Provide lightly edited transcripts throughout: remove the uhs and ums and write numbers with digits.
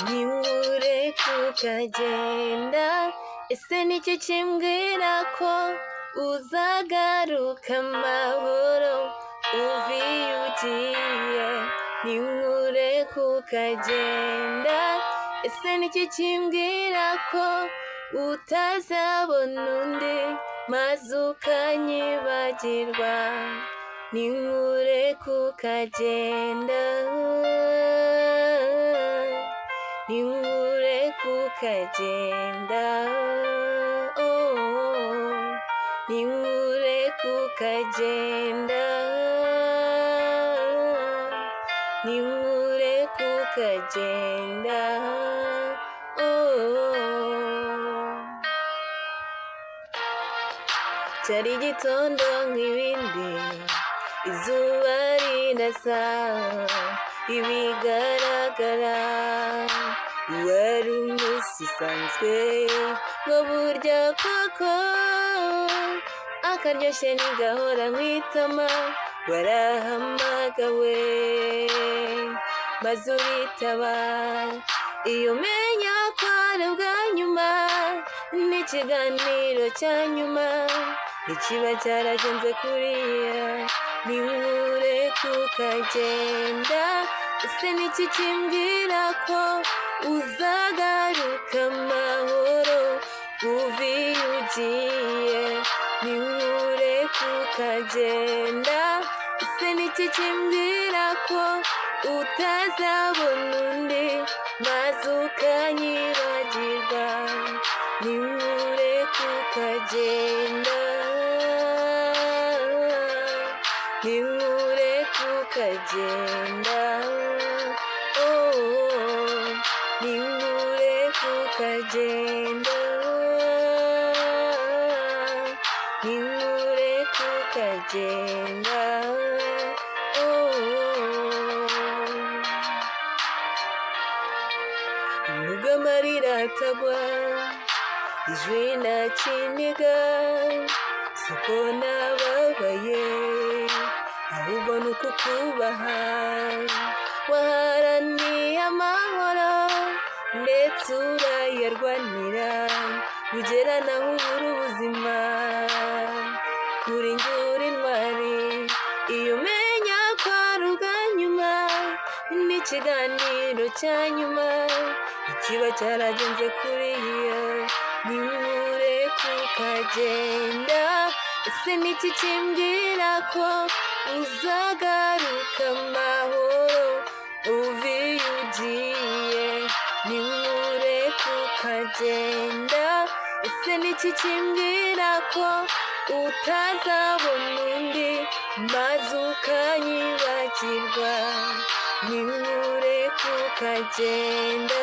ntiwureke ukagenda. Ese nicyo kimbwira ko uzagaruka amahoro uva iyo ugiye? Ntiwureke ukagenda. Ese nicyo kimbwira ko utazabona undi maze ukanyibagirwa? Ntiwureke ukagenda, ntiwureke ukagenda, ntiwureke ukagenda, ntiwureke ukagenda. Cyari igitondo nk'ibindi, izuba rirasa, ibigaragara wari umunsi usanzwe, ngo burya koko akaryoshye ntigahora mu itama. Warahamagawe maze uritaba, iyo umenya ko ari ubwa nyuma n'ikiganiro cya nyuma ntikiba cyaragenze kuriya. Ntiwureke ukagenda. Ese niki kimbwira ko uzagaruka amahoro uva iyo ugiye? Ntiwureke ukagenda. Ese niki kimbwira ko utazabona undi maze ukanyibagirwa? Ntiwureke ukagenda, ntiwureke ukagenda, ntiwureke ukagenda, ntiwureke ukagenda. Nubwo amarira atagwa, ijwi ntakiniga, siko nababaye, ahubwo ni ukukubaha. Waharaniye amahoro ndetse urayarwanira, ugera naho ubura ubuzima. Kuri njye uri intwari, iyo umenya ko ari ubwa nyuma n'ikiganiro cya nyuma ikiba cyaragenze kuriya. Ntiwureke ukagenda. Ese niki kimbwira ko uzagaruka amahoro uva iyo ugiye? Ntiwureke ukagenda. Ese niki kimbwira ko utazabona undi maze ukanyibagirwa? Ntiwureke ukagenda,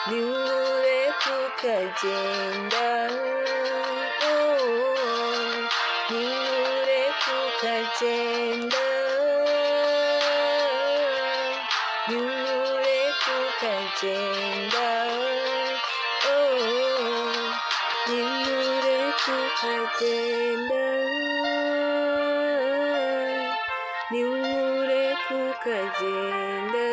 ntiwureke ukagenda, ntiwureke ukagenda, ntiwureke ukagenda, ntiwureke ukagenda, ntiwureke ukagenda.